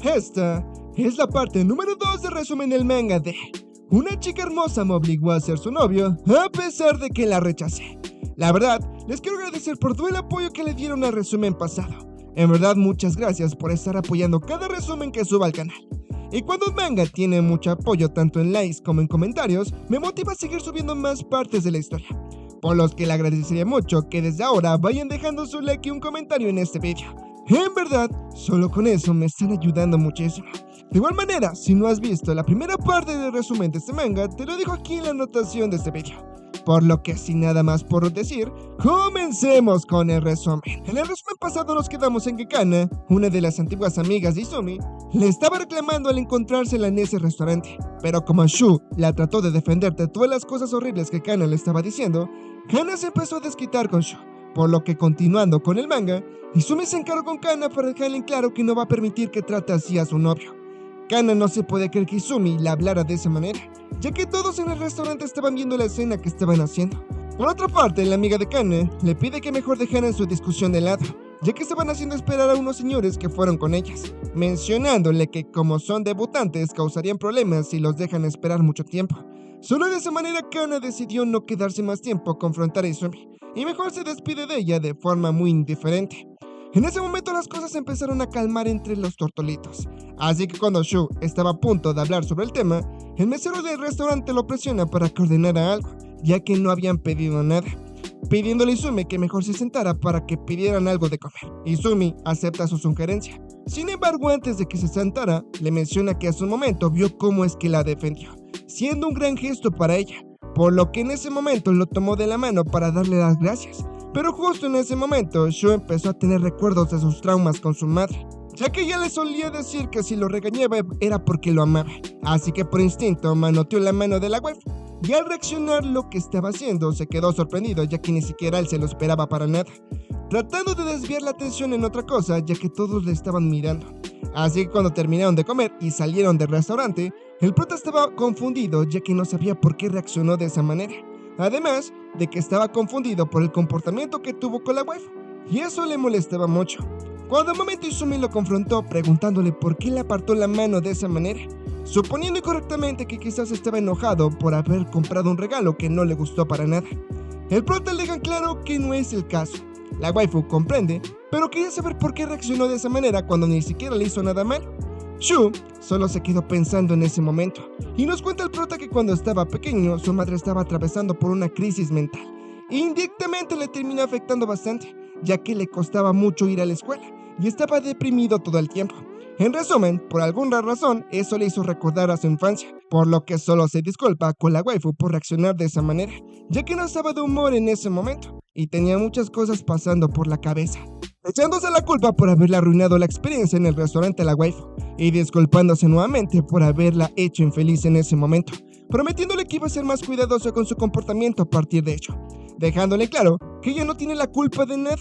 Esta es la parte número 2 del resumen del manga de Una chica hermosa me obligó a ser su novio a pesar de que la rechacé. La verdad, les quiero agradecer por todo el apoyo que le dieron al resumen pasado. En verdad, muchas gracias por estar apoyando cada resumen que suba al canal. Y cuando un manga tiene mucho apoyo tanto en likes como en comentarios, me motiva a seguir subiendo más partes de la historia. Por los que le agradecería mucho que desde ahora vayan dejando su like y un comentario en este video. En verdad, solo con eso me están ayudando muchísimo. De igual manera, si no has visto la primera parte del resumen de este manga, te lo dejo aquí en la anotación de este video. Por lo que sin nada más por decir, comencemos con el resumen. En el resumen pasado nos quedamos en que Kana, una de las antiguas amigas de Izumi, le estaba reclamando al encontrársela en ese restaurante. Pero como Shu la trató de defender de todas las cosas horribles que Kana le estaba diciendo, Kana se empezó a desquitar con Shu. Por lo que continuando con el manga, Izumi se encargó con Kana para dejarle en claro que no va a permitir que trate así a su novio. Kana no se puede creer que Izumi le hablara de esa manera, ya que todos en el restaurante estaban viendo la escena que estaban haciendo. Por otra parte, la amiga de Kana le pide que mejor dejaran su discusión de lado, ya que estaban haciendo esperar a unos señores que fueron con ellas, mencionándole que como son debutantes causarían problemas si los dejan esperar mucho tiempo. Solo de esa manera Kana decidió no quedarse más tiempo a confrontar a Izumi, y mejor se despide de ella de forma muy indiferente. En ese momento las cosas empezaron a calmar entre los tortolitos, así que cuando Shu estaba a punto de hablar sobre el tema, el mesero del restaurante lo presiona para que ordenara algo, ya que no habían pedido nada, pidiéndole a Izumi que mejor se sentara para que pidieran algo de comer. Izumi acepta su sugerencia. Sin embargo, antes de que se sentara, le menciona que hace un momento vio cómo es que la defendió, siendo un gran gesto para ella, por lo que en ese momento lo tomó de la mano para darle las gracias. Pero justo en ese momento, Shu empezó a tener recuerdos de sus traumas con su madre, ya que ella le solía decir que si lo regañaba era porque lo amaba, así que por instinto manoteó la mano de la waifu, y al reaccionar lo que estaba haciendo se quedó sorprendido, ya que ni siquiera él se lo esperaba para nada, tratando de desviar la atención en otra cosa, ya que todos le estaban mirando. Así que cuando terminaron de comer y salieron del restaurante, el prota estaba confundido, ya que no sabía por qué reaccionó de esa manera. Además de que estaba confundido por el comportamiento que tuvo con la waifu, y eso le molestaba mucho. Cuando un momento Izumi lo confrontó preguntándole por qué le apartó la mano de esa manera, suponiendo incorrectamente que quizás estaba enojado por haber comprado un regalo que no le gustó para nada. El prota le deja claro que no es el caso. La waifu comprende, pero quería saber por qué reaccionó de esa manera cuando ni siquiera le hizo nada malo. Shu solo se quedó pensando en ese momento, y nos cuenta el prota que cuando estaba pequeño su madre estaba atravesando por una crisis mental, e indirectamente le terminó afectando bastante, ya que le costaba mucho ir a la escuela, y estaba deprimido todo el tiempo. En resumen, por alguna razón, eso le hizo recordar a su infancia, por lo que solo se disculpa con la waifu por reaccionar de esa manera, ya que no estaba de humor en ese momento, y tenía muchas cosas pasando por la cabeza, echándose la culpa por haberle arruinado la experiencia en el restaurante a la waifu, y disculpándose nuevamente por haberla hecho infeliz en ese momento, prometiéndole que iba a ser más cuidadoso con su comportamiento a partir de ello, dejándole claro que ella no tiene la culpa de nada.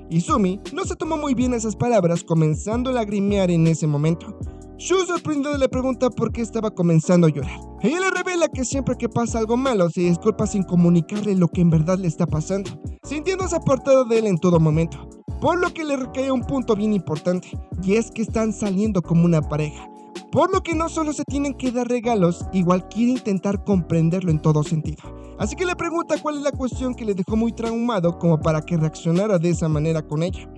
Izumi no se tomó muy bien esas palabras, comenzando a lagrimear en ese momento. Shu, sorprendido, le pregunta por qué estaba comenzando a llorar. Ella le revela que siempre que pasa algo malo se disculpa sin comunicarle lo que en verdad le está pasando, sintiéndose apartado de él en todo momento, por lo que le recae un punto bien importante, y es que están saliendo como una pareja, por lo que no solo se tienen que dar regalos, igual quiere intentar comprenderlo en todo sentido. Así que le pregunta cuál es la cuestión que le dejó muy traumado como para que reaccionara de esa manera con ella.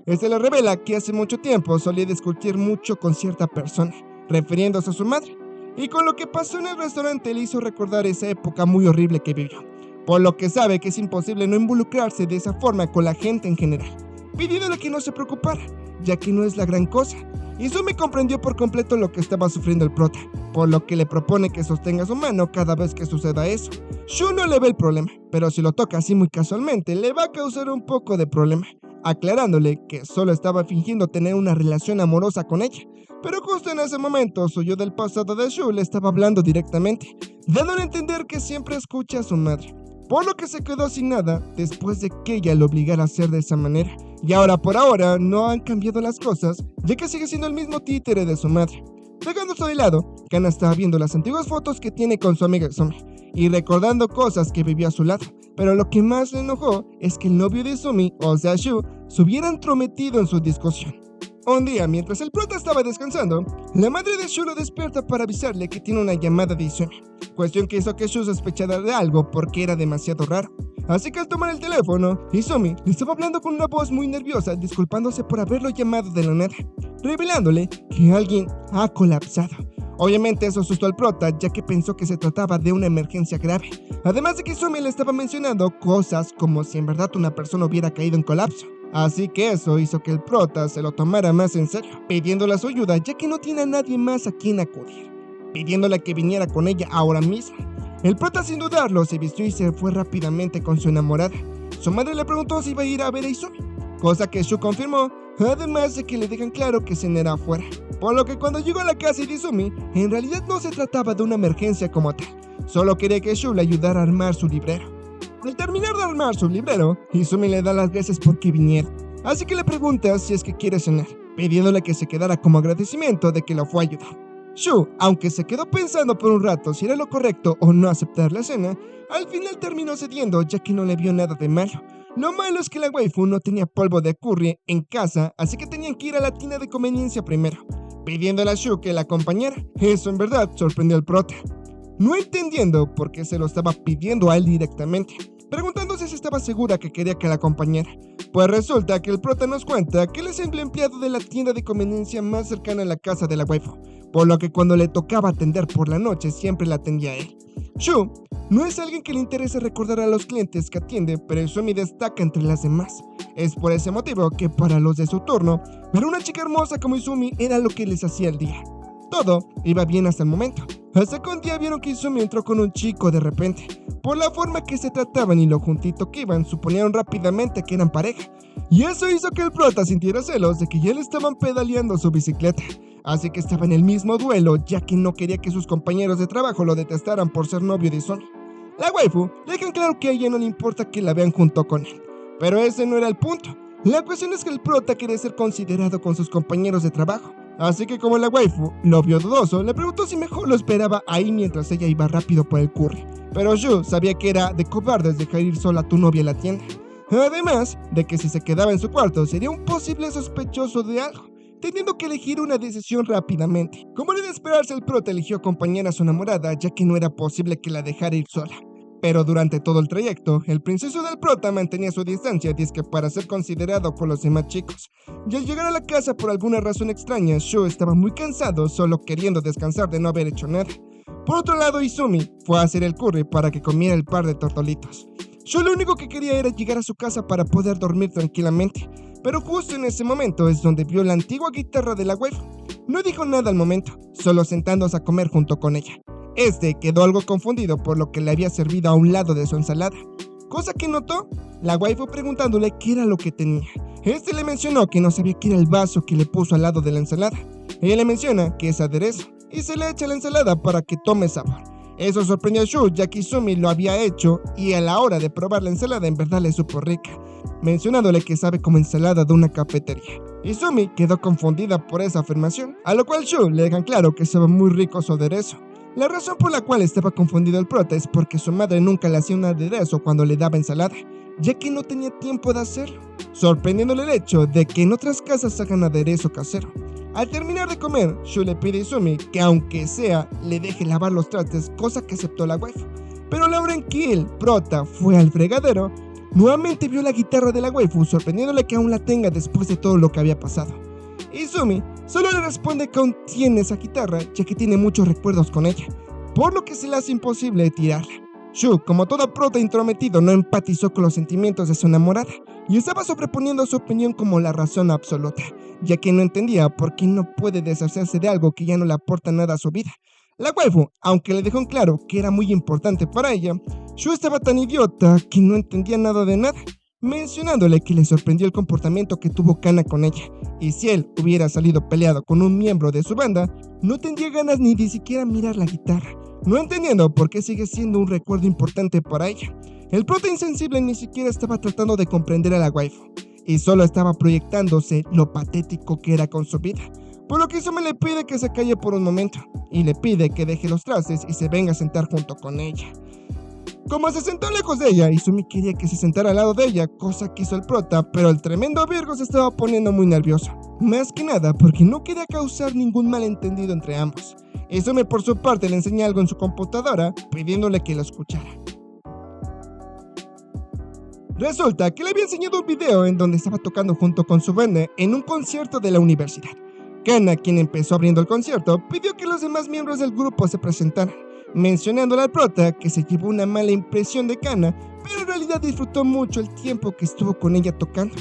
Este le revela que hace mucho tiempo solía discutir mucho con cierta persona, refiriéndose a su madre, y con lo que pasó en el restaurante le hizo recordar esa época muy horrible que vivió, por lo que sabe que es imposible no involucrarse de esa forma con la gente en general, pidiéndole que no se preocupara, ya que no es la gran cosa. Izumi comprendió por completo lo que estaba sufriendo el prota, por lo que le propone que sostenga su mano cada vez que suceda eso. Shu no le ve el problema, pero si lo toca así muy casualmente le va a causar un poco de problema, aclarándole que solo estaba fingiendo tener una relación amorosa con ella. Pero justo en ese momento su yo del pasado de Shu le estaba hablando directamente, dándole a entender que siempre escucha a su madre, por lo que se quedó sin nada después de que ella lo obligara a hacer de esa manera. Y ahora por ahora no han cambiado las cosas, ya que sigue siendo el mismo títere de su madre. Dejando esto de lado, Kana estaba viendo las antiguas fotos que tiene con su amiga Izumi y recordando cosas que vivió a su lado, pero lo que más le enojó es que el novio de Izumi, o sea Shu, se hubiera entrometido en su discusión. Un día, mientras el prota estaba descansando, la madre de Shu lo despierta para avisarle que tiene una llamada de Izumi, cuestión que hizo que Shu sospechara de algo porque era demasiado raro. Así que al tomar el teléfono, Izumi le estaba hablando con una voz muy nerviosa, disculpándose por haberlo llamado de la nada, revelándole que alguien ha colapsado. Obviamente eso asustó al prota, ya que pensó que se trataba de una emergencia grave. Además de que Izumi le estaba mencionando cosas como si en verdad una persona hubiera caído en colapso. Así que eso hizo que el prota se lo tomara más en serio, pidiéndole su ayuda ya que no tiene a nadie más a quien acudir, pidiéndole que viniera con ella ahora mismo. El prota sin dudarlo se vistió y se fue rápidamente con su enamorada. Su madre le preguntó si iba a ir a ver a Izumi, cosa que Shu confirmó, además de que le dejan claro que cenará afuera. Por lo que cuando llegó a la casa de Izumi, en realidad no se trataba de una emergencia como tal, solo quería que Shu le ayudara a armar su librero. Al terminar de armar su librero, Izumi le da las gracias por que viniera, así que le pregunta si es que quiere cenar, pidiéndole que se quedara como agradecimiento de que lo fue a ayudar. Shu, aunque se quedó pensando por un rato si era lo correcto o no aceptar la cena, al final terminó cediendo ya que no le vio nada de malo. Lo malo es que la waifu no tenía polvo de curry en casa, así que tenían que ir a la tienda de conveniencia primero, pidiéndole a Shu que la acompañara. Eso en verdad sorprendió al prota, no entendiendo por qué se lo estaba pidiendo a él directamente, preguntándose si estaba segura que quería que la acompañara. Pues resulta que el prota nos cuenta que él es el empleado de la tienda de conveniencia más cercana a la casa de la waifu, por lo que cuando le tocaba atender por la noche siempre la atendía a él. Shu no es alguien que le interese recordar a los clientes que atiende, pero Izumi destaca entre las demás. Es por ese motivo que para los de su turno, ver una chica hermosa como Izumi era lo que les hacía el día. Todo iba bien hasta el momento, hasta que un día vieron que Izumi entró con un chico de repente. Por la forma que se trataban y lo juntito que iban, suponieron rápidamente que eran pareja, y eso hizo que el prota sintiera celos de que ya le estaban pedaleando su bicicleta. Así que estaba en el mismo duelo, ya que no quería que sus compañeros de trabajo lo detestaran por ser novio de Izumi. La waifu le dejan claro que a ella no le importa que la vean junto con él, pero ese no era el punto. La cuestión es que el prota quería ser considerado con sus compañeros de trabajo, así que como la waifu lo vio dudoso, le preguntó si mejor lo esperaba ahí mientras ella iba rápido por el curry. Pero Shu sabía que era de cobardes dejar ir sola a tu novia a la tienda, además de que si se quedaba en su cuarto sería un posible sospechoso de algo, teniendo que elegir una decisión rápidamente. Como era de esperarse, el prota eligió acompañar a su enamorada, ya que no era posible que la dejara ir sola. Pero durante todo el trayecto, el princeso del prota mantenía su distancia, dizque para ser considerado con los demás chicos. Y al llegar a la casa por alguna razón extraña, Shu estaba muy cansado, solo queriendo descansar de no haber hecho nada. Por otro lado, Izumi fue a hacer el curry para que comiera el par de tortolitos. Shu lo único que quería era llegar a su casa para poder dormir tranquilamente, pero justo en ese momento es donde vio la antigua guitarra de la waifu. No dijo nada al momento, solo sentándose a comer junto con ella. Este quedó algo confundido por lo que le había servido a un lado de su ensalada, cosa que notó la waifu preguntándole qué era lo que tenía. Este le mencionó que no sabía qué era el vaso que le puso al lado de la ensalada. Ella le menciona que es aderezo y se le echa a la ensalada para que tome sabor. Eso sorprendió a Shu, ya que Izumi lo había hecho y a la hora de probar la ensalada en verdad le supo rica, mencionándole que sabe como ensalada de una cafetería. Izumi quedó confundida por esa afirmación, a lo cual Shu le dejan claro que sabe muy rico su aderezo. La razón por la cual estaba confundido el prota es porque su madre nunca le hacía un aderezo cuando le daba ensalada, ya que no tenía tiempo de hacerlo, sorprendiéndole el hecho de que en otras casas hagan aderezo casero. Al terminar de comer, Shu le pide a Izumi que aunque sea le deje lavar los trastes, cosa que aceptó la waifu. Pero la hora en que el prota fue al fregadero, nuevamente vio la guitarra de la waifu, sorprendiéndole que aún la tenga después de todo lo que había pasado. Izumi solo le responde que aún tiene esa guitarra, ya que tiene muchos recuerdos con ella, por lo que se le hace imposible tirarla. Shu, como todo prota intrometido, no empatizó con los sentimientos de su enamorada y estaba sobreponiendo su opinión como la razón absoluta, ya que no entendía por qué no puede deshacerse de algo que ya no le aporta nada a su vida. La waifu, aunque le dejó en claro que era muy importante para ella, Shu estaba tan idiota que no entendía nada de nada, mencionándole que le sorprendió el comportamiento que tuvo Kana con ella, y si él hubiera salido peleado con un miembro de su banda, no tendría ganas ni de siquiera mirar la guitarra, no entendiendo por qué sigue siendo un recuerdo importante para ella. El prota insensible ni siquiera estaba tratando de comprender a la waifu, y solo estaba proyectándose lo patético que era con su vida, por lo que Izumi le pide que se calle por un momento, y le pide que deje los trastes y se venga a sentar junto con ella. Como se sentó lejos de ella, Izumi quería que se sentara al lado de ella, cosa que hizo el prota, pero el tremendo Virgo se estaba poniendo muy nervioso, más que nada porque no quería causar ningún malentendido entre ambos. Izumi por su parte le enseñó algo en su computadora, pidiéndole que lo escuchara. Resulta que le había enseñado un video en donde estaba tocando junto con su banda en un concierto de la universidad. Kana, quien empezó abriendo el concierto, pidió que los demás miembros del grupo se presentaran, mencionándole al prota que se llevó una mala impresión de Kana, pero en realidad disfrutó mucho el tiempo que estuvo con ella tocando,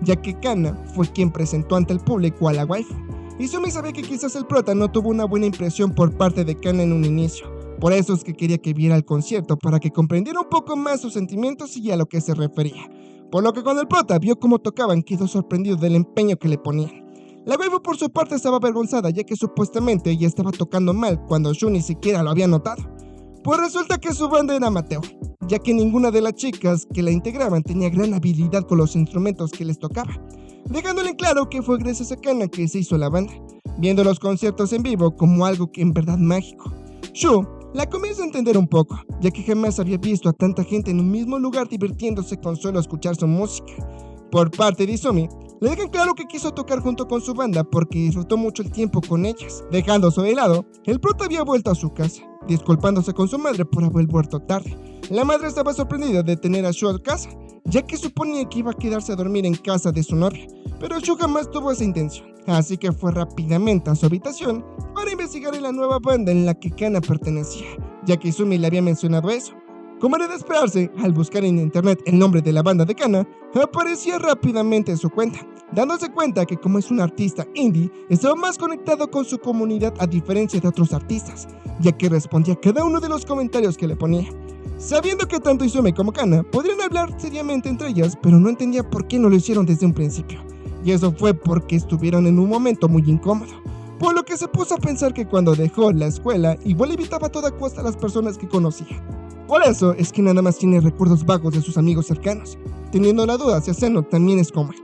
ya que Kana fue quien presentó ante el público a la waifu. Izumi sabía que quizás el prota no tuvo una buena impresión por parte de Kana en un inicio, por eso es que quería que viera el concierto para que comprendiera un poco más sus sentimientos y a lo que se refería, por lo que cuando el prota vio cómo tocaban quedó sorprendido del empeño que le ponían. La waifu por su parte estaba avergonzada ya que supuestamente ella estaba tocando mal cuando Shu ni siquiera lo había notado. Pues resulta que su banda era amateur, ya que ninguna de las chicas que la integraban tenía gran habilidad con los instrumentos que les tocaba, dejándole en claro que fue gracias a Kana que se hizo la banda, viendo los conciertos en vivo como algo que en verdad mágico. Shu la comienza a entender un poco, ya que jamás había visto a tanta gente en un mismo lugar divirtiéndose con solo escuchar su música. Por parte de Izumi, le dejan claro que quiso tocar junto con su banda porque disfrutó mucho el tiempo con ellas. Dejándose de lado, el prota había vuelto a su casa, disculpándose con su madre por haber vuelto tarde. La madre estaba sorprendida de tener a Shu a casa, ya que suponía que iba a quedarse a dormir en casa de su novia, pero Shu jamás tuvo esa intención, así que fue rápidamente a su habitación para investigar en la nueva banda en la que Kana pertenecía, ya que Izumi le había mencionado eso. Como era de esperarse, al buscar en internet el nombre de la banda de Kana, aparecía rápidamente en su cuenta, dándose cuenta que como es un artista indie, estaba más conectado con su comunidad a diferencia de otros artistas, ya que respondía a cada uno de los comentarios que le ponía. Sabiendo que tanto Izumi como Kana podrían hablar seriamente entre ellas, pero no entendía por qué no lo hicieron desde un principio, y eso fue porque estuvieron en un momento muy incómodo, por lo que se puso a pensar que cuando dejó la escuela igual evitaba a toda costa a las personas que conocía. Por eso es que nada más tiene recuerdos vagos de sus amigos cercanos, teniendo la duda si Asano también es como él,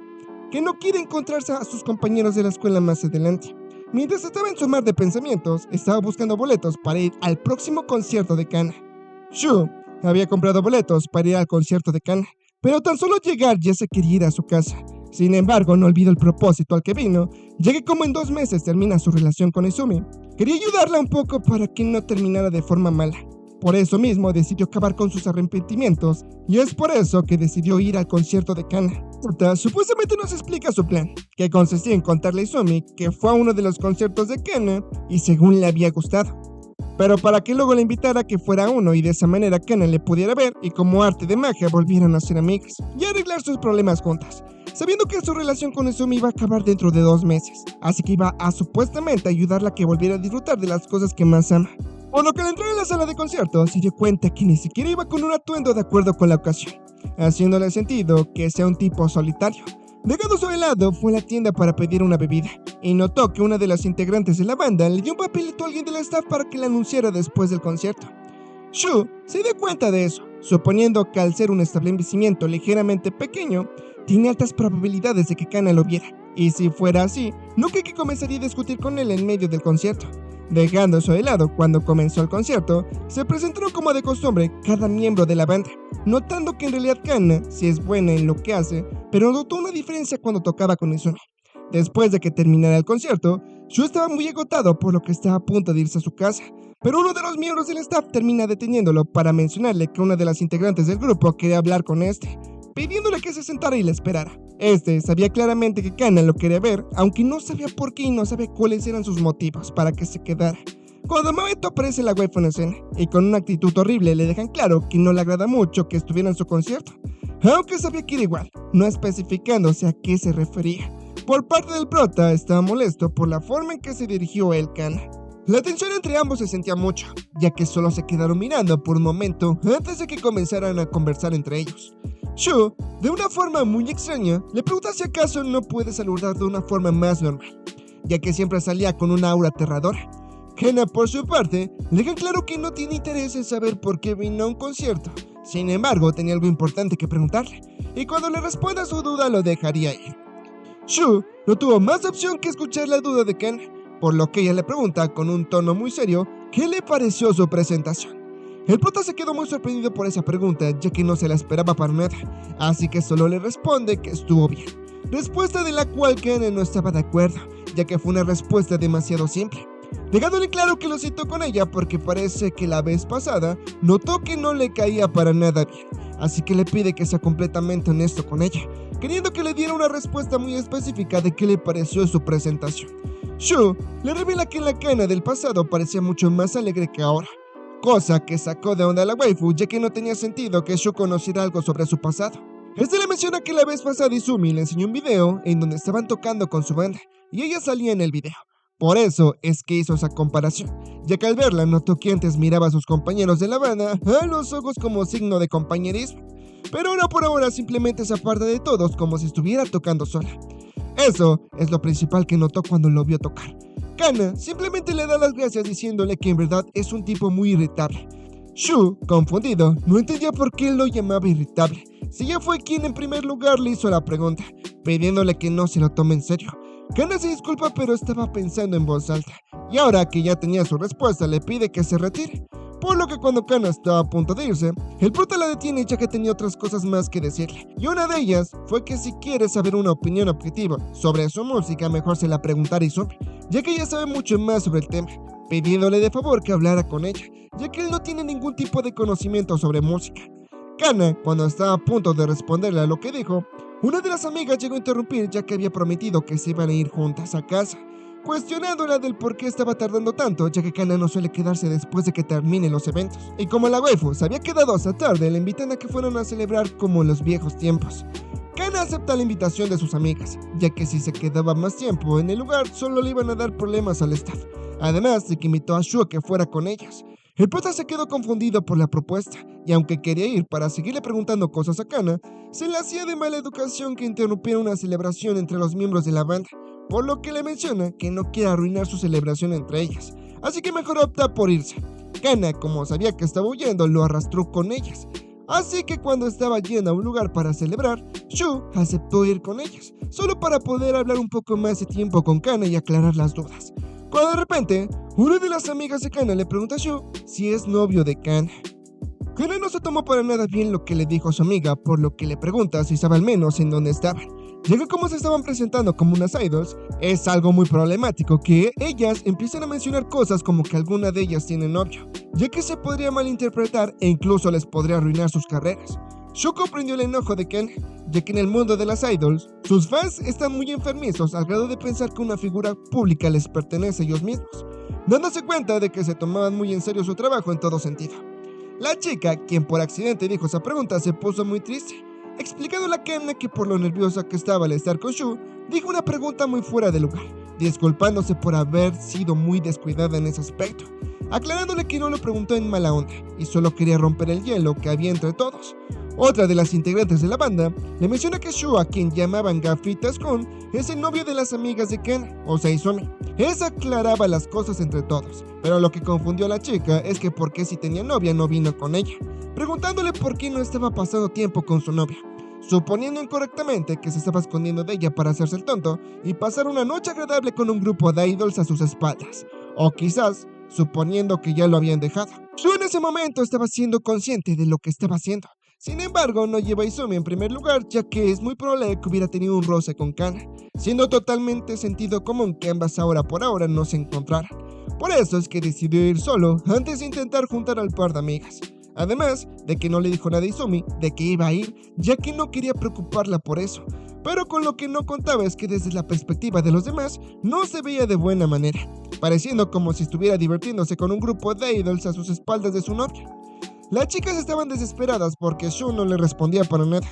que no quiere encontrarse a sus compañeros de la escuela más adelante. Mientras estaba en su mar de pensamientos, estaba buscando boletos para ir al próximo concierto de Kana. Shu había comprado boletos para ir al concierto de Kana, pero tan solo llegar ya se quería ir a su casa. Sin embargo, no olvidó el propósito al que vino, ya que como en 2 meses termina su relación con Izumi, quería ayudarla un poco para que no terminara de forma mala. Por eso mismo decidió acabar con sus arrepentimientos, y es por eso que decidió ir al concierto de Kana. Supuestamente nos explica su plan, que consistía en contarle a Izumi que fue a uno de los conciertos de Kana y según le había gustado, pero para que luego le invitara a que fuera a uno y de esa manera Kana le pudiera ver y como arte de magia volvieran a ser amigas y arreglar sus problemas juntas, sabiendo que su relación con Izumi iba a acabar dentro de 2 meses, así que iba a supuestamente ayudarla a que volviera a disfrutar de las cosas que más ama. Por lo que al entrar en la sala de concierto se dio cuenta que ni siquiera iba con un atuendo de acuerdo con la ocasión, haciéndole sentido que sea un tipo solitario. Dejando su helado, fue a la tienda para pedir una bebida y notó que una de las integrantes de la banda le dio un papelito a alguien del staff para que la anunciara después del concierto. Shu se dio cuenta de eso, suponiendo que al ser un establecimiento ligeramente pequeño, tiene altas probabilidades de que Kana lo viera, y si fuera así, no cree que comenzaría a discutir con él en medio del concierto. Dejando eso de lado, cuando comenzó el concierto, se presentaron como de costumbre cada miembro de la banda, notando que en realidad Kana sí es buena en lo que hace, pero notó una diferencia cuando tocaba con Izumi. Después de que terminara el concierto, Shu estaba muy agotado por lo que estaba a punto de irse a su casa, pero uno de los miembros del staff termina deteniéndolo para mencionarle que una de las integrantes del grupo quería hablar con pidiéndole que se sentara y le esperara. Sabía claramente que Kana lo quería ver, aunque no sabía por qué y no sabía cuáles eran sus motivos para que se quedara. Cuando de momento aparece la waifu en escena, y con una actitud horrible le dejan claro que no le agrada mucho que estuviera en su concierto, aunque sabía que era igual, no especificándose a qué se refería. Por parte del prota, estaba molesto por la forma en que se dirigió el Kana. La tensión entre ambos se sentía mucho, ya que solo se quedaron mirando por un momento antes de que comenzaran a conversar entre ellos. Shu, de una forma muy extraña, le pregunta si acaso no puede saludar de una forma más normal, ya que siempre salía con una aura aterradora. Kana, por su parte, le deja claro que no tiene interés en saber por qué vino a un concierto. Sin embargo, tenía algo importante que preguntarle, y cuando le responda su duda lo dejaría ir. Shu no tuvo más opción que escuchar la duda de Kana, por lo que ella le pregunta con un tono muy serio qué le pareció su presentación. El prota se quedó muy sorprendido por esa pregunta, ya que no se la esperaba para nada, así que solo le responde que estuvo bien, respuesta de la cual Kana no estaba de acuerdo, ya que fue una respuesta demasiado simple, dejándole claro que lo citó con ella porque parece que la vez pasada notó que no le caía para nada bien, así que le pide que sea completamente honesto con ella, queriendo que le diera una respuesta muy específica de qué le pareció su presentación. Shu le revela que la Kana del pasado parecía mucho más alegre que ahora, cosa que sacó de onda a la waifu, ya que no tenía sentido que Shu conociera algo sobre su pasado. Este le menciona que la vez pasada Izumi le enseñó un video en donde estaban tocando con su banda y ella salía en el video. Por eso es que hizo esa comparación, ya que al verla notó que antes miraba a sus compañeros de la banda a los ojos como signo de compañerismo, pero ahora por ahora simplemente se aparta de todos como si estuviera tocando sola. Eso es lo principal que notó cuando lo vio tocar. Kana simplemente le da las gracias diciéndole que en verdad es un tipo muy irritable. Shu, confundido, no entendía por qué él lo llamaba irritable, si ella fue quien en primer lugar le hizo la pregunta, pidiéndole que no se lo tome en serio. Kana se disculpa pero estaba pensando en voz alta, y ahora que ya tenía su respuesta le pide que se retire. Por lo que cuando Kana estaba a punto de irse, el prota la detiene ya que tenía otras cosas más que decirle. Y una de ellas fue que si quiere saber una opinión objetiva sobre su música, mejor se la preguntara a Izumi, ya que ella sabe mucho más sobre el tema, pidiéndole de favor que hablara con ella, ya que él no tiene ningún tipo de conocimiento sobre música. Kana, cuando estaba a punto de responderle a lo que dijo, una de las amigas llegó a interrumpir ya que había prometido que se iban a ir juntas a casa, cuestionándola del por qué estaba tardando tanto, ya que Kana no suele quedarse después de que terminen los eventos. Y como la waifu se había quedado hasta tarde, le invitan a que fueran a celebrar como en los viejos tiempos. Kana acepta la invitación de sus amigas, ya que si se quedaba más tiempo en el lugar solo le iban a dar problemas al staff, además de que invitó a Shu a que fuera con ellas. El prota se quedó confundido por la propuesta, y aunque quería ir para seguirle preguntando cosas a Kana, se le hacía de mala educación que interrumpiera una celebración entre los miembros de la banda, por lo que le menciona que no quiere arruinar su celebración entre ellas, así que mejor opta por irse. Kana, como sabía que estaba huyendo, lo arrastró con ellas, así que cuando estaba yendo a un lugar para celebrar, Shu aceptó ir con ellas, solo para poder hablar un poco más de tiempo con Kana y aclarar las dudas. Cuando de repente, una de las amigas de Kana le pregunta a Shu si es novio de Kana. Kana no se tomó para nada bien lo que le dijo a su amiga, por lo que le pregunta si sabe al menos en dónde estaban. Ya que como se estaban presentando como unas idols, es algo muy problemático que ellas empiecen a mencionar cosas como que alguna de ellas tiene novio, ya que se podría malinterpretar e incluso les podría arruinar sus carreras. Shu comprendió el enojo de Ken, ya que en el mundo de las idols, sus fans están muy enfermizos al grado de pensar que una figura pública les pertenece a ellos mismos, dándose cuenta de que se tomaban muy en serio su trabajo en todo sentido. La chica, quien por accidente dijo esa pregunta, se puso muy triste, explicándole a Ken que por lo nerviosa que estaba al estar con Shu, dijo una pregunta muy fuera de lugar, disculpándose por haber sido muy descuidada en ese aspecto, aclarándole que no lo preguntó en mala onda y solo quería romper el hielo que había entre todos. Otra de las integrantes de la banda le menciona que Shu, a quien llamaban Gafitas Kun, es el novio de las amigas de Ken, o sea Izumi. Esa aclaraba las cosas entre todos, pero lo que confundió a la chica es que por qué si tenía novia no vino con ella, preguntándole por qué no estaba pasando tiempo con su novia, suponiendo incorrectamente que se estaba escondiendo de ella para hacerse el tonto y pasar una noche agradable con un grupo de idols a sus espaldas, o quizás suponiendo que ya lo habían dejado. Shu en ese momento estaba siendo consciente de lo que estaba haciendo. Sin embargo, no lleva a Izumi en primer lugar, ya que es muy probable que hubiera tenido un roce con Kana, siendo totalmente sentido común que ambas ahora por ahora no se encontraran. Por eso es que decidió ir solo antes de intentar juntar al par de amigas. Además de que no le dijo nada a Izumi de que iba a ir, ya que no quería preocuparla por eso. Pero con lo que no contaba es que desde la perspectiva de los demás no se veía de buena manera, pareciendo como si estuviera divirtiéndose con un grupo de idols a sus espaldas de su novia. Las chicas estaban desesperadas porque Shu no le respondía para nada.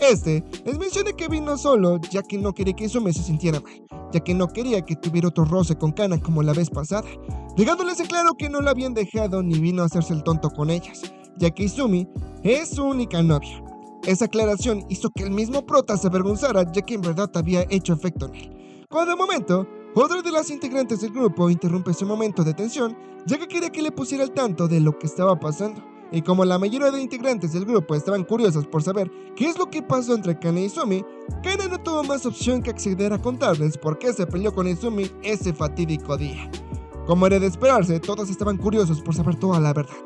Les menciona que vino solo ya que no quería que Izumi se sintiera mal, ya que no quería que tuviera otro roce con Kana como la vez pasada, dejándoles en claro que no la habían dejado ni vino a hacerse el tonto con ellas, ya que Izumi es su única novia. Esa aclaración hizo que el mismo prota se avergonzara, ya que en verdad había hecho efecto en él. Cuando de momento, otra de las integrantes del grupo interrumpe ese momento de tensión, ya que quería que le pusiera al tanto de lo que estaba pasando. Y como la mayoría de integrantes del grupo estaban curiosos por saber qué es lo que pasó entre Kana y Izumi, Kana no tuvo más opción que acceder a contarles por qué se peleó con Izumi ese fatídico día. Como era de esperarse, todos estaban curiosos por saber toda la verdad.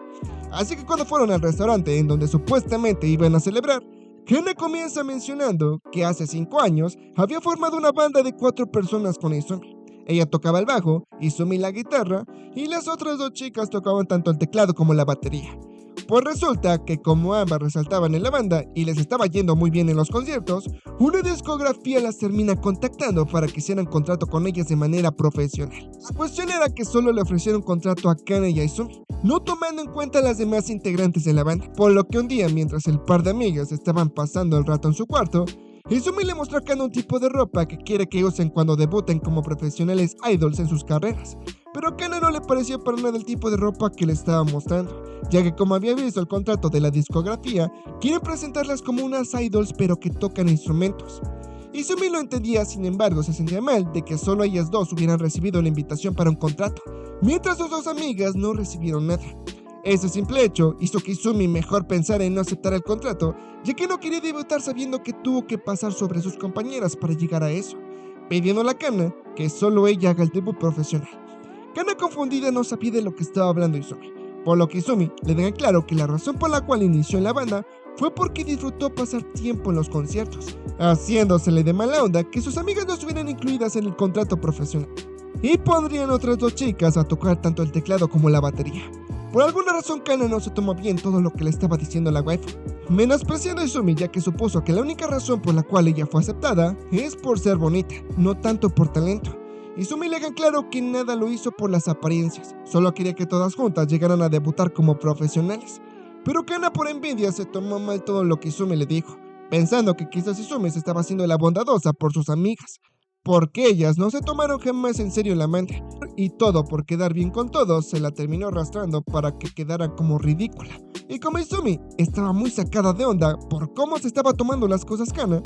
Así que cuando fueron al restaurante en donde supuestamente iban a celebrar, Hana comienza mencionando que hace 5 años había formado una banda de 4 personas con Izumi. Ella tocaba el bajo, Izumi la guitarra y las otras 2 chicas tocaban tanto el teclado como la batería. Pues resulta que como ambas resaltaban en la banda y les estaba yendo muy bien en los conciertos, una discografía las termina contactando para que hicieran contrato con ellas de manera profesional. La cuestión era que solo le ofrecieron contrato a Kana y a Izumi, no tomando en cuenta a las demás integrantes de la banda, por lo que un día mientras el par de amigas estaban pasando el rato en su cuarto, Izumi le mostró a Kana un tipo de ropa que quiere que usen cuando debuten como profesionales idols en sus carreras, pero a Kana no le pareció para nada el tipo de ropa que le estaba mostrando, ya que como había visto el contrato de la discografía, quieren presentarlas como unas idols pero que tocan instrumentos. Izumi lo entendía, sin embargo se sentía mal de que solo ellas 2 hubieran recibido la invitación para un contrato, mientras sus 2 amigas no recibieron nada. Ese simple hecho hizo que Izumi mejor pensara en no aceptar el contrato, ya que no quería debutar sabiendo que tuvo que pasar sobre sus compañeras para llegar a eso, pidiéndole a Kana que solo ella haga el debut profesional. Kana confundida no sabía de lo que estaba hablando Izumi, por lo que Izumi le deja claro que la razón por la cual inició en la banda fue porque disfrutó pasar tiempo en los conciertos, haciéndosele de mala onda que sus amigas no estuvieran incluidas en el contrato profesional, y pondrían otras 2 chicas a tocar tanto el teclado como la batería. Por alguna razón Kana no se tomó bien todo lo que le estaba diciendo la waifu, menospreciando a Izumi ya que supuso que la única razón por la cual ella fue aceptada es por ser bonita, no tanto por talento. Izumi le deja claro que nada lo hizo por las apariencias, solo quería que todas juntas llegaran a debutar como profesionales. Pero Kana por envidia se tomó mal todo lo que Izumi le dijo, pensando que quizás Izumi se estaba haciendo la bondadosa por sus amigas, porque ellas no se tomaron jamás en serio la amante, y todo por quedar bien con todos se la terminó arrastrando para que quedara como ridícula. Y como Izumi estaba muy sacada de onda por cómo se estaba tomando las cosas Kana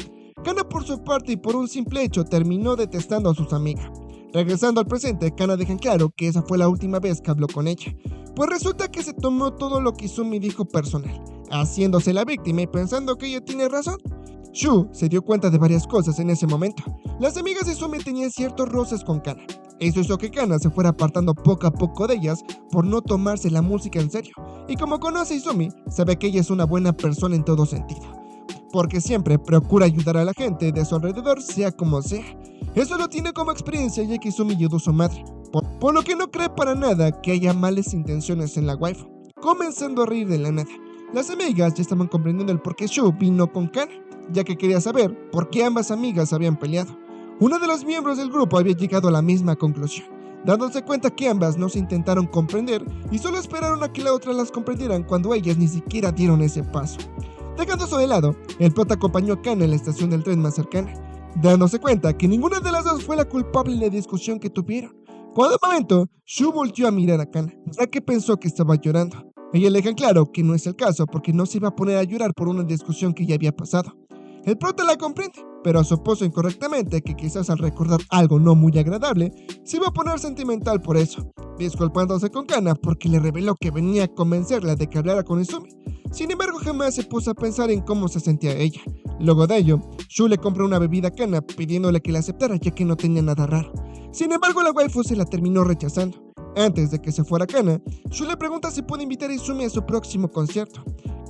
por su parte y por un simple hecho terminó detestando a sus amigas. Regresando al presente, Kana deja en claro que esa fue la última vez que habló con ella, pues resulta que se tomó todo lo que Izumi dijo personal, haciéndose la víctima y pensando que ella tiene razón. Shu se dio cuenta de varias cosas en ese momento. Las amigas de Izumi tenían ciertos roces con Kana. Eso hizo que Kana se fuera apartando poco a poco de ellas por no tomarse la música en serio. Y como conoce a Izumi, sabe que ella es una buena persona en todo sentido, porque siempre procura ayudar a la gente de su alrededor, sea como sea. Eso lo tiene como experiencia ya que Izumi ayudó a su madre, por lo que no cree para nada que haya malas intenciones en la waifu, comenzando a reír de la nada. Las amigas ya estaban comprendiendo el por qué Shu vino con Kana, ya que quería saber por qué ambas amigas habían peleado. Una de los miembros del grupo había llegado a la misma conclusión, dándose cuenta que ambas no se intentaron comprender y solo esperaron a que la otra las comprendieran cuando ellas ni siquiera dieron ese paso. Dejando eso de lado, el prota acompañó a Kana en la estación del tren más cercana, dándose cuenta que ninguna de las 2 fue la culpable en la discusión que tuvieron. Cuando de momento, Shu volteó a mirar a Kana, ya que pensó que estaba llorando. Ella le deja claro que no es el caso porque no se iba a poner a llorar por una discusión que ya había pasado. El prota la comprende, pero supuso incorrectamente que quizás al recordar algo no muy agradable, se iba a poner sentimental por eso, disculpándose con Kana porque le reveló que venía a convencerla de que hablara con Izumi. Sin embargo, jamás se puso a pensar en cómo se sentía ella. Luego de ello, Shu le compró una bebida a Kana pidiéndole que la aceptara ya que no tenía nada raro. Sin embargo, la waifu se la terminó rechazando. Antes de que se fuera Kana, Shu le pregunta si puede invitar a Izumi a su próximo concierto.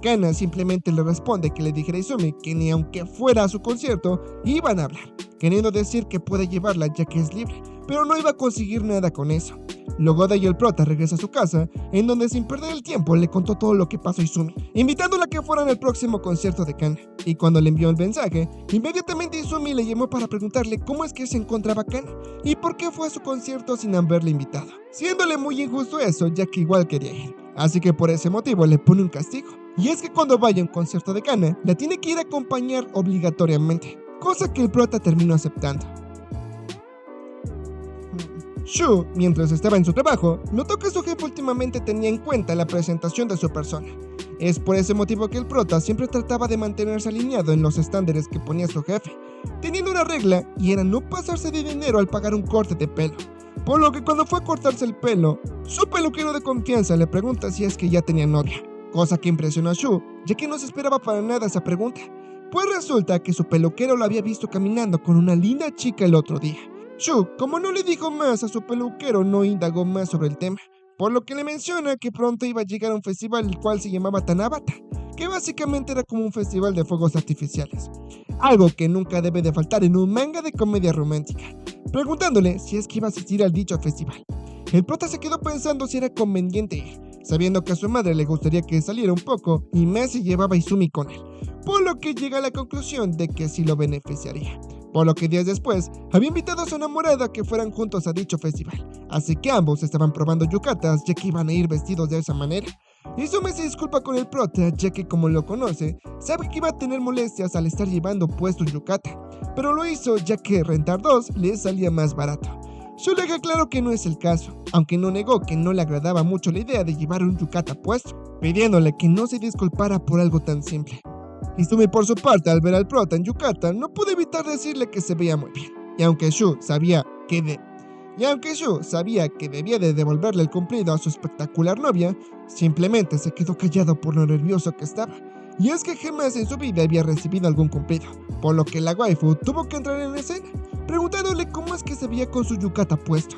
Kana simplemente le responde que le dijera a Izumi que ni aunque fuera a su concierto, iban a hablar, queriendo decir que puede llevarla ya que es libre, pero no iba a conseguir nada con eso. Luego de ello el prota regresa a su casa, en donde sin perder el tiempo le contó todo lo que pasó a Izumi, invitándola a que fuera al próximo concierto de Kana. Y cuando le envió el mensaje, inmediatamente Izumi le llamó para preguntarle cómo es que se encontraba Kana y por qué fue a su concierto sin haberle invitado, siéndole muy injusto eso ya que igual quería ir. Así que por ese motivo le pone un castigo, y es que cuando vaya a un concierto de Kana, la tiene que ir a acompañar obligatoriamente, cosa que el prota terminó aceptando. Shu, mientras estaba en su trabajo, notó que su jefe últimamente tenía en cuenta la presentación de su persona. Es por ese motivo que el prota siempre trataba de mantenerse alineado en los estándares que ponía su jefe, teniendo una regla y era no pasarse de dinero al pagar un corte de pelo. Por lo que cuando fue a cortarse el pelo, su peluquero de confianza le pregunta si es que ya tenía novia, cosa que impresionó a Shu, ya que no se esperaba para nada esa pregunta, pues resulta que su peluquero lo había visto caminando con una linda chica el otro día. Shu, como no le dijo más a su peluquero, no indagó más sobre el tema, por lo que le menciona que pronto iba a llegar a un festival el cual se llamaba Tanabata, que básicamente era como un festival de fuegos artificiales, algo que nunca debe de faltar en un manga de comedia romántica. Preguntándole si es que iba a asistir al dicho festival, el prota se quedó pensando si era conveniente ir, sabiendo que a su madre le gustaría que saliera un poco y Messi llevaba a Izumi con él, por lo que llega a la conclusión de que sí lo beneficiaría. Por lo que días después, había invitado a su enamorada a que fueran juntos a dicho festival, así que ambos estaban probando yucatas ya que iban a ir vestidos de esa manera. Izumi se disculpa con el prota ya que como lo conoce, sabe que iba a tener molestias al estar llevando puesto un yukata, pero lo hizo ya que rentar dos le salía más barato. Shu le deja claro que no es el caso, aunque no negó que no le agradaba mucho la idea de llevar un yukata puesto, pidiéndole que no se disculpara por algo tan simple. Izumi por su parte, al ver al prota en yukata, no pudo evitar decirle que se veía muy bien, y aunque Shu sabía que debía de devolverle el cumplido a su espectacular novia, simplemente se quedó callado por lo nervioso que estaba. Y es que jamás en su vida había recibido algún cumplido, por lo que la waifu tuvo que entrar en escena, preguntándole cómo es que se veía con su yukata puesto.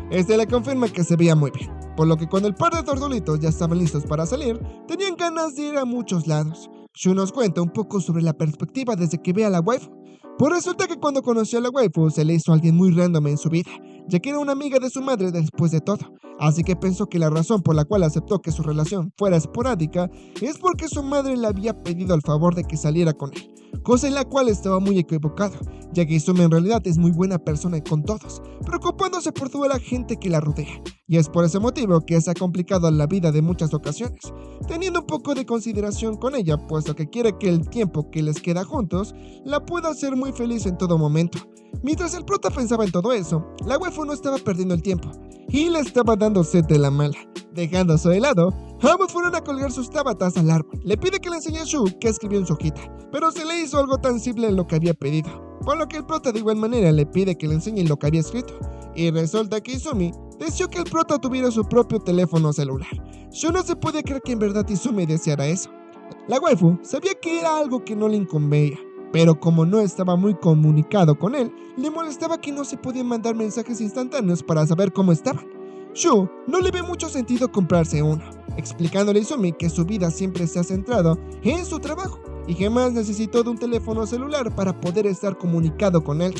Este le confirma que se veía muy bien, por lo que cuando el par de tortolitos ya estaban listos para salir, tenían ganas de ir a muchos lados. Shu nos cuenta un poco sobre la perspectiva desde que ve a la waifu. Pues resulta que cuando conoció a la waifu se le hizo alguien muy random en su vida, ya que era una amiga de su madre después de todo, así que pensó que la razón por la cual aceptó que su relación fuera esporádica es porque su madre le había pedido el favor de que saliera con él, cosa en la cual estaba muy equivocado, ya que Izumi en realidad es muy buena persona con todos, preocupándose por toda la gente que la rodea, y es por ese motivo que se ha complicado la vida de muchas ocasiones, teniendo un poco de consideración con ella, puesto que quiere que el tiempo que les queda juntos la pueda hacer muy feliz en todo momento. Mientras el prota pensaba en todo eso, la waifu no estaba perdiendo el tiempo y le estaba dando sed de la mala. Dejando a su helado, ambos fueron a colgar sus tabatas al árbol. Le pide que le enseñe a Shu qué escribió en su hojita, pero se le hizo algo tan simple en lo que había pedido, por lo que el prota de igual manera le pide que le enseñe lo que había escrito. Y resulta que Izumi deseó que el prota tuviera su propio teléfono celular. Shu no se podía creer que en verdad Izumi deseara eso. La waifu sabía que era algo que no le incumbía, pero como no estaba muy comunicado con él, le molestaba que no se podían mandar mensajes instantáneos para saber cómo estaban. Shu no le ve mucho sentido comprarse uno, explicándole a Izumi que su vida siempre se ha centrado en su trabajo y jamás necesitó de un teléfono celular para poder estar comunicado con él.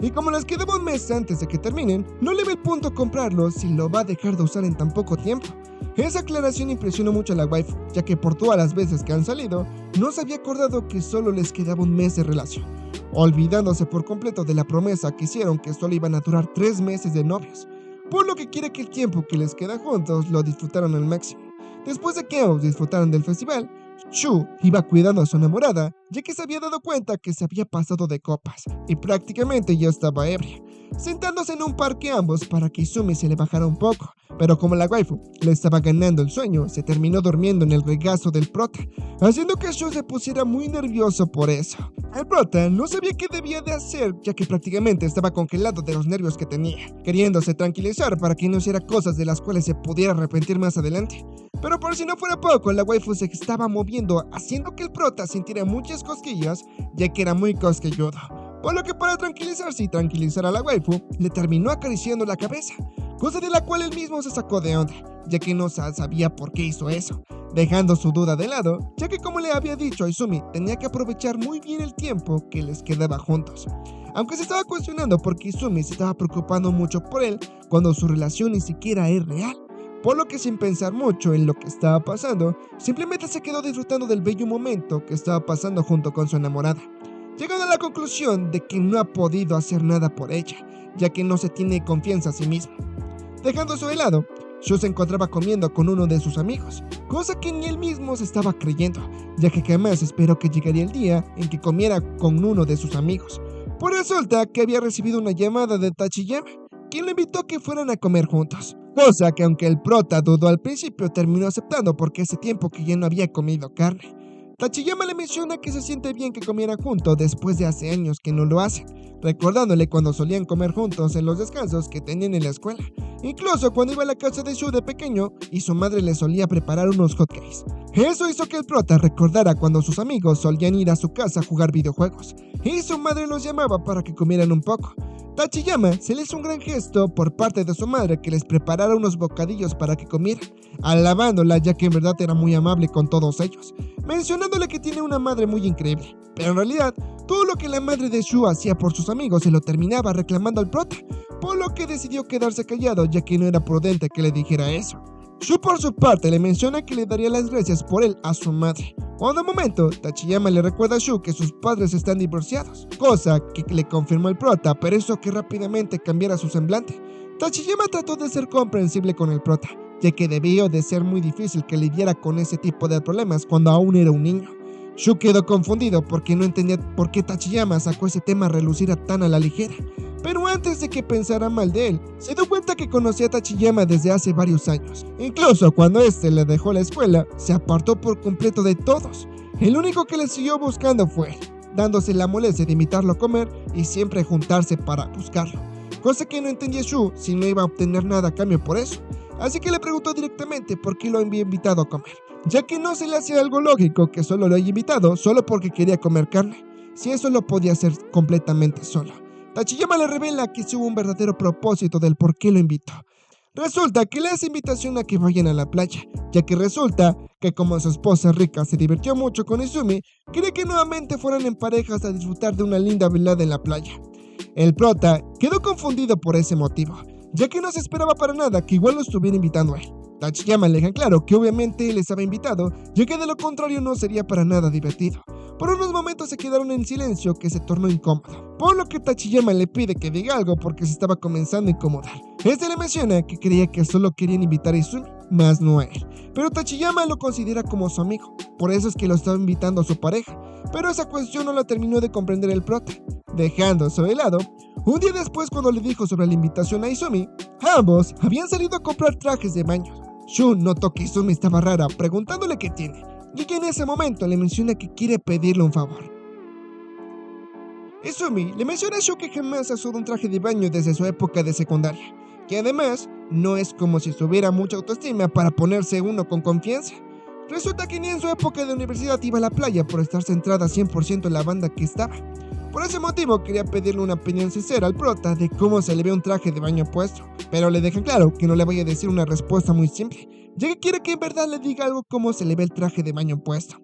Y como les quedaba un mes antes de que terminen, no le ve el punto comprarlo si lo va a dejar de usar en tan poco tiempo. Esa aclaración impresionó mucho a la waifu, ya que por todas las veces que han salido, no se había acordado que solo les quedaba un mes de relación, olvidándose por completo de la promesa que hicieron que solo iban a durar 3 meses de novios, por lo que quiere que el tiempo que les queda juntos lo disfrutaron al máximo. Después de que ambos disfrutaron del festival, Shu iba cuidando a su enamorada, ya que se había dado cuenta que se había pasado de copas y prácticamente ya estaba ebria, sentándose en un parque ambos para que Izumi se le bajara un poco, pero como la waifu le estaba ganando el sueño, se terminó durmiendo en el regazo del prota, haciendo que Shu se pusiera muy nervioso por eso. El prota no sabía qué debía de hacer, ya que prácticamente estaba congelado de los nervios que tenía, queriéndose tranquilizar para que no hiciera cosas de las cuales se pudiera arrepentir más adelante. Pero por si no fuera poco, la waifu se estaba moviendo, haciendo que el prota sintiera muchas cosquillas, ya que era muy cosquilludo. Por lo que para tranquilizarse y tranquilizar a la waifu, le terminó acariciando la cabeza, cosa de la cual él mismo se sacó de onda, ya que no sabía por qué hizo eso, dejando su duda de lado, ya que como le había dicho a Izumi, tenía que aprovechar muy bien el tiempo que les quedaba juntos. Aunque se estaba cuestionando por qué Izumi se estaba preocupando mucho por él, cuando su relación ni siquiera es real. Por lo que sin pensar mucho en lo que estaba pasando, simplemente se quedó disfrutando del bello momento que estaba pasando junto con su enamorada, llegando a la conclusión de que no ha podido hacer nada por ella, ya que no se tiene confianza a sí mismo. Dejando su helado, Shu se encontraba comiendo con uno de sus amigos, cosa que ni él mismo se estaba creyendo, ya que jamás esperó que llegaría el día en que comiera con uno de sus amigos. Pues resulta que había recibido una llamada de Tachiyama, quien lo invitó a que fueran a comer juntos, cosa que aunque el prota dudó al principio, terminó aceptando porque hace tiempo que ya no había comido carne. Tachiyama le menciona que se siente bien que comieran juntos después de hace años que no lo hacen, recordándole cuando solían comer juntos en los descansos que tenían en la escuela, incluso cuando iba a la casa de Shu de pequeño y su madre le solía preparar unos hotcakes. Eso hizo que el prota recordara cuando sus amigos solían ir a su casa a jugar videojuegos y su madre los llamaba para que comieran un poco. Tachiyama se le hizo un gran gesto por parte de su madre que les preparara unos bocadillos para que comieran, alabándola ya que en verdad era muy amable con todos ellos, mencionándole que tiene una madre muy increíble. Pero en realidad, todo lo que la madre de Shu hacía por sus amigos se lo terminaba reclamando al prota, por lo que decidió quedarse callado ya que no era prudente que le dijera eso. Shu por su parte le menciona que le daría las gracias por él a su madre, cuando de momento Tachiyama le recuerda a Shu que sus padres están divorciados, cosa que le confirmó el prota, pero hizo que rápidamente cambiara su semblante. Tachiyama trató de ser comprensible con el prota, ya que debió de ser muy difícil que lidiara con ese tipo de problemas cuando aún era un niño. Shu quedó confundido porque no entendía por qué Tachiyama sacó ese tema a relucir tan a la ligera. Pero antes de que pensara mal de él, se dio cuenta que conocía a Tachiyama desde hace varios años. Incluso cuando este le dejó la escuela, se apartó por completo de todos. El único que le siguió buscando fue él, dándose la molestia de invitarlo a comer y siempre juntarse para buscarlo. Cosa que no entendía Shu si no iba a obtener nada a cambio por eso. Así que le preguntó directamente por qué lo había invitado a comer, ya que no se le hacía algo lógico que solo lo haya invitado solo porque quería comer carne, si eso lo podía hacer completamente solo. Tachiyama le revela que sí hubo un verdadero propósito del por qué lo invitó. Resulta que le hace invitación a que vayan a la playa, ya que resulta que como su esposa rica se divirtió mucho con Izumi, quiere que nuevamente fueran en parejas a disfrutar de una linda velada en la playa. El prota quedó confundido por ese motivo, ya que no se esperaba para nada que igual lo estuviera invitando a él. Tachiyama le deja claro que obviamente él estaba invitado, ya que de lo contrario no sería para nada divertido. Por unos momentos se quedaron en silencio que se tornó incómodo, por lo que Tachiyama le pide que diga algo porque se estaba comenzando a incomodar. Este le menciona que creía que solo querían invitar a Izumi, más no a él, pero Tachiyama lo considera como su amigo, por eso es que lo estaba invitando a su pareja, pero esa cuestión no la terminó de comprender el prota, dejando eso de lado. Un día después, cuando le dijo sobre la invitación a Izumi, ambos habían salido a comprar trajes de baño. Shu notó que Izumi estaba rara, preguntándole qué tiene, y que en ese momento le menciona que quiere pedirle un favor. Izumi le menciona a Shu que jamás ha usado un traje de baño desde su época de secundaria, que además no es como si tuviera mucha autoestima para ponerse uno con confianza. Resulta que ni en su época de universidad iba a la playa por estar centrada 100% en la banda que estaba. Por ese motivo quería pedirle una opinión sincera al prota de cómo se le ve un traje de baño puesto, pero le dejan claro que no le vaya a decir una respuesta muy simple, ya que quiere que en verdad le diga algo cómo se le ve el traje de baño puesto.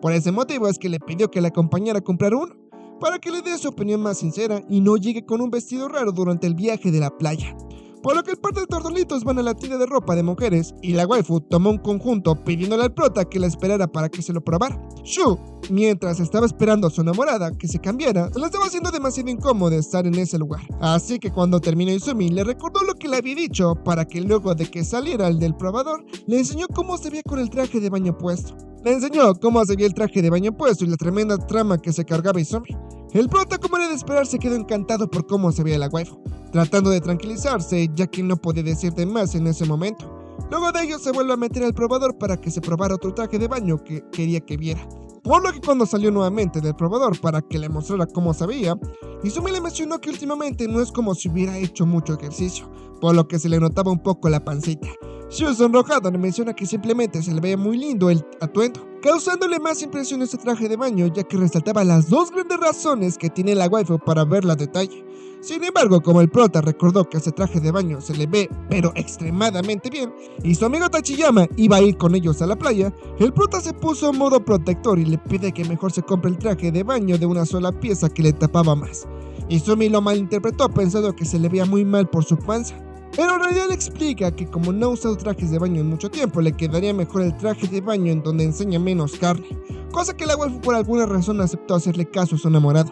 Por ese motivo es que le pidió que le acompañara a comprar uno, para que le dé su opinión más sincera y no llegue con un vestido raro durante el viaje de la playa. Por lo que el par de tordolitos van a la tienda de ropa de mujeres y la waifu tomó un conjunto pidiéndole al prota que la esperara para que se lo probara. Shu, mientras estaba esperando a su enamorada que se cambiara, se le estaba haciendo demasiado incómodo estar en ese lugar. Así que cuando terminó Izumi, le recordó lo que le había dicho para que luego de que saliera el del probador, le enseñó cómo se veía con el traje de baño puesto. Le enseñó cómo se veía el traje de baño puesto y la tremenda trama que se cargaba Izumi. El prota, como era de esperar, se quedó encantado por cómo se veía la waifu, tratando de tranquilizarse ya que no podía decirte más en ese momento. Luego de ello se vuelve a meter al probador para que se probara otro traje de baño que quería que viera. Por lo que cuando salió nuevamente del probador para que le mostrara cómo se veía, Izumi le mencionó que últimamente no es como si hubiera hecho mucho ejercicio, por lo que se le notaba un poco la pancita. Shu, sonrojado, le menciona que simplemente se le veía muy lindo el atuendo, causándole más impresión este traje de baño, ya que resaltaba las dos grandes razones que tiene la waifu para verla a detalle. Sin embargo, como el prota recordó que ese traje de baño se le ve pero extremadamente bien, y su amigo Tachiyama iba a ir con ellos a la playa, el prota se puso en modo protector y le pide que mejor se compre el traje de baño de una sola pieza que le tapaba más. Izumi lo malinterpretó pensando que se le veía muy mal por su panza, pero en realidad le explica que como no ha usado trajes de baño en mucho tiempo, le quedaría mejor el traje de baño en donde enseña menos carne, cosa que la waifu por alguna razón aceptó hacerle caso a su enamorado.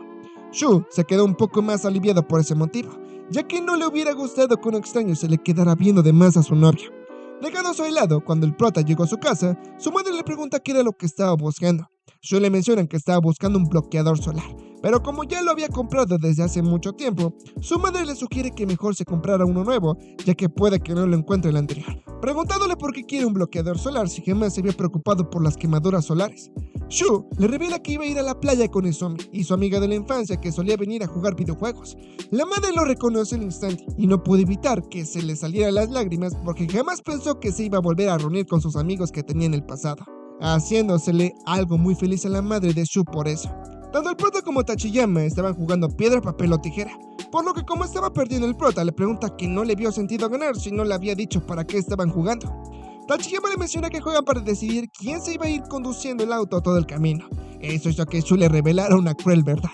Shu se quedó un poco más aliviado por ese motivo, ya que no le hubiera gustado que un extraño se le quedara viendo de más a su novia. Dejando eso de lado, cuando el prota llegó a su casa, su madre le pregunta qué era lo que estaba buscando. Shu le menciona que estaba buscando un bloqueador solar, pero como ya lo había comprado desde hace mucho tiempo, su madre le sugiere que mejor se comprara uno nuevo, ya que puede que no lo encuentre el anterior. Preguntándole por qué quiere un bloqueador solar si jamás se había preocupado por las quemaduras solares, Shu le revela que iba a ir a la playa con Izumi y su amiga de la infancia que solía venir a jugar videojuegos. La madre lo reconoció al instante y no pudo evitar que se le salieran las lágrimas porque jamás pensó que se iba a volver a reunir con sus amigos que tenía en el pasado, haciéndosele algo muy feliz a la madre de Shu por eso. Tanto el prota como Tachiyama estaban jugando piedra, papel o tijera, por lo que como estaba perdiendo el prota le pregunta que no le vio sentido ganar si no le había dicho para qué estaban jugando. Tachiyama le menciona que juegan para decidir quién se iba a ir conduciendo el auto todo el camino. Eso hizo que Shu le revelara una cruel verdad,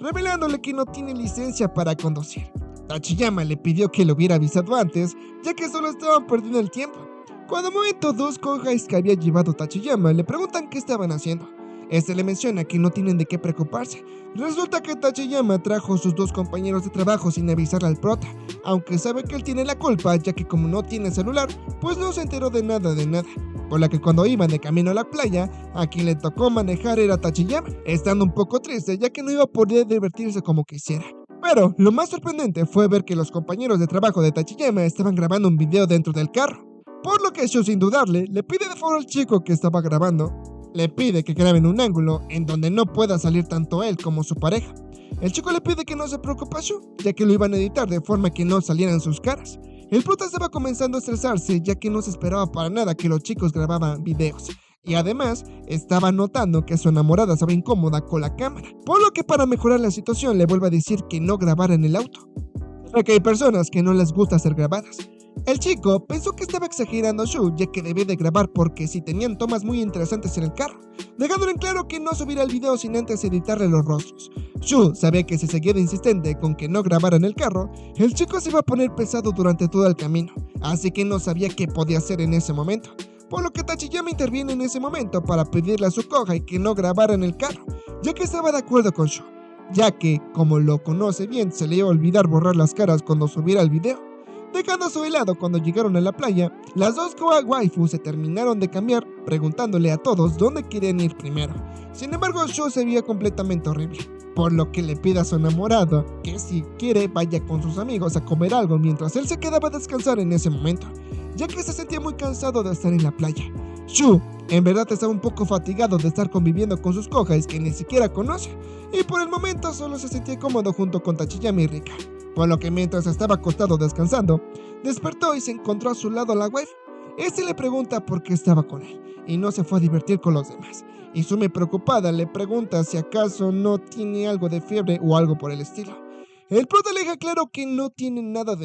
revelándole que no tiene licencia para conducir. Tachiyama le pidió que lo hubiera avisado antes, ya que solo estaban perdiendo el tiempo. Cuando al momento dos Kohais que había llevado Tachiyama le preguntan qué estaban haciendo. Este le menciona que no tienen de qué preocuparse. Resulta que Tachiyama trajo a sus dos compañeros de trabajo sin avisarle al prota, aunque sabe que él tiene la culpa, ya que como no tiene celular, pues no se enteró de nada. Por la que cuando iban de camino a la playa, a quien le tocó manejar era Tachiyama, estando un poco triste ya que no iba a poder divertirse como quisiera. Pero lo más sorprendente fue ver que los compañeros de trabajo de Tachiyama estaban grabando un video dentro del carro. Por lo que Shu, sin dudarle, le pide de favor al chico que estaba grabando, le pide que graben un ángulo en donde no pueda salir tanto él como su pareja. El chico le pide que no se preocupe a Shu, ya que lo iban a editar de forma que no salieran sus caras. El prota estaba comenzando a estresarse, ya que no se esperaba para nada que los chicos grababan videos. Y además, estaba notando que su enamorada estaba incómoda con la cámara, por lo que para mejorar la situación le vuelve a decir que no grabara en el auto, ya que hay personas que no les gusta ser grabadas. El chico pensó que estaba exagerando a Shu, ya que debía de grabar porque si tenían tomas muy interesantes en el carro, dejándole en claro que no subiera el video sin antes editarle los rostros. Shu sabía que si seguía de insistente con que no grabara en el carro, el chico se iba a poner pesado durante todo el camino, así que no sabía qué podía hacer en ese momento. Por lo que Tachiyama interviene en ese momento para pedirle a su Kohai que no grabara en el carro, ya que estaba de acuerdo con Shu, ya que, como lo conoce bien, se le iba a olvidar borrar las caras cuando subiera el video. Dejando a su helado cuando llegaron a la playa, las dos Kohai waifus se terminaron de cambiar, preguntándole a todos dónde querían ir primero. Sin embargo, Shu se veía completamente horrible, por lo que le pide a su enamorado que si quiere vaya con sus amigos a comer algo mientras él se quedaba a descansar en ese momento, ya que se sentía muy cansado de estar en la playa. Shu en verdad estaba un poco fatigado de estar conviviendo con sus Kohais que ni siquiera conoce, y por el momento solo se sentía cómodo junto con Tachiyama y Rika. Por lo que mientras estaba acostado descansando, despertó y se encontró a su lado a la waifu. Este le pregunta por qué estaba con él, y no se fue a divertir con los demás. Izumi, preocupada, le pregunta si acaso no tiene algo de fiebre o algo por el estilo. El prota le deja claro que no tiene nada,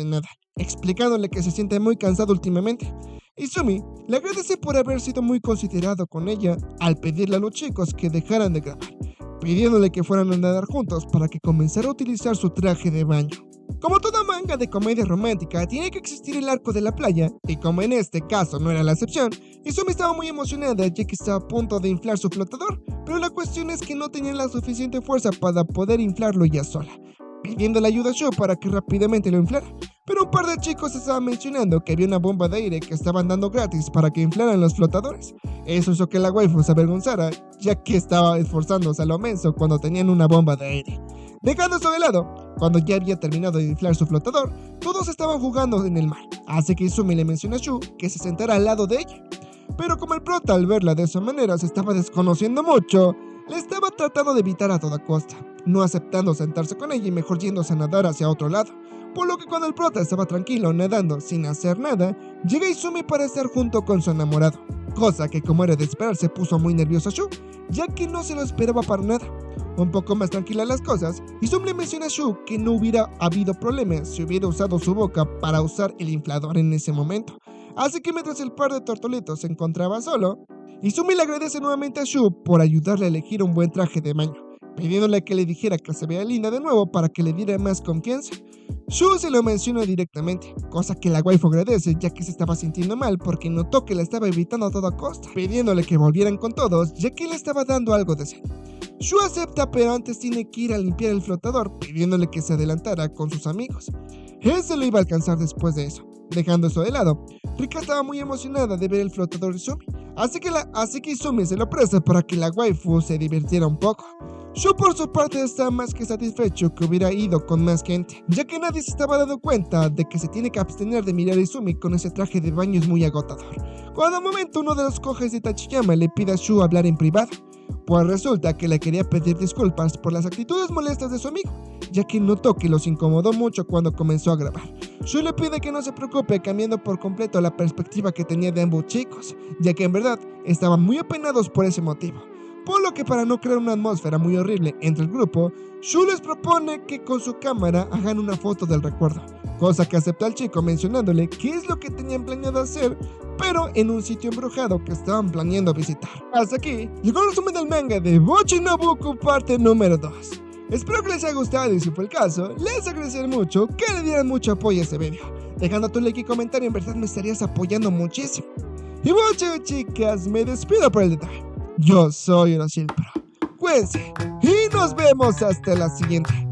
explicándole que se siente muy cansado últimamente. Izumi le agradece por haber sido muy considerado con ella al pedirle a los chicos que dejaran de grabar, pidiéndole que fueran a nadar juntos para que comenzara a utilizar su traje de baño. Como toda manga de comedia romántica, tiene que existir el arco de la playa, y como en este caso no era la excepción, Izumi estaba muy emocionada ya que estaba a punto de inflar su flotador, pero la cuestión es que no tenía la suficiente fuerza para poder inflarlo ella sola, pidiéndole ayuda a Shu para que rápidamente lo inflara. Pero un par de chicos estaban mencionando que había una bomba de aire que estaban dando gratis para que inflaran los flotadores. Eso hizo que la waifu se avergonzara, ya que estaba esforzándose a lo menso cuando tenían una bomba de aire. Dejando eso de lado, cuando ya había terminado de inflar su flotador, todos estaban jugando en el mar, así que Izumi le menciona a Shu que se sentara al lado de ella. Pero como el prota al verla de esa manera se estaba desconociendo mucho, le estaba tratando de evitar a toda costa, no aceptando sentarse con ella y mejor yéndose a nadar hacia otro lado. Por lo que cuando el prota estaba tranquilo nadando sin hacer nada, llega Izumi para estar junto con su enamorado, cosa que como era de esperar se puso muy nerviosa Shu, ya que no se lo esperaba para nada. Un poco más tranquilas las cosas, Izumi le menciona a Shu que no hubiera habido problemas si hubiera usado su boca para usar el inflador en ese momento. Así que mientras el par de tortolitos se encontraba solo, Izumi le agradece nuevamente a Shu por ayudarle a elegir un buen traje de baño, pidiéndole que le dijera que se vea linda de nuevo para que le diera más confianza. Shu se lo menciona directamente, cosa que la waifu agradece ya que se estaba sintiendo mal porque notó que la estaba evitando a toda costa, pidiéndole que volvieran con todos ya que le estaba dando algo de sed. Shu acepta, pero antes tiene que ir a limpiar el flotador, pidiéndole que se adelantara con sus amigos. Él se lo iba a alcanzar después de eso. Dejando eso de lado, Rika estaba muy emocionada de ver el flotador de Izumi, así que Izumi se lo presta para que la waifu se divirtiera un poco. Shu por su parte está más que satisfecho que hubiera ido con más gente, ya que nadie se estaba dando cuenta de que se tiene que abstener de mirar a Izumi con ese traje de baño es muy agotador. Cuando al momento uno de los Kohais de Tachiyama le pide a Shu hablar en privado, pues resulta que le quería pedir disculpas por las actitudes molestas de su amigo, ya que notó que los incomodó mucho cuando comenzó a grabar. Shu le pide que no se preocupe, cambiando por completo la perspectiva que tenía de ambos chicos, ya que en verdad estaban muy apenados por ese motivo. por lo que para no crear una atmósfera muy horrible entre el grupo, Shu les propone que con su cámara hagan una foto del recuerdo, cosa que acepta el chico mencionándole qué es lo que tenían planeado hacer, pero en un sitio embrujado que estaban planeando visitar. Hasta aquí llegó el resumen del manga de Bocchi no Buku parte número 2. Espero que les haya gustado y si fue el caso, les agradeceré mucho que le dieran mucho apoyo a este video. Dejando tu like y comentario, en verdad me estarías apoyando muchísimo. Y bueno, chicas, me despido por el detalle. Yo soy Orochiel Pro. Cuídense y nos vemos hasta la siguiente.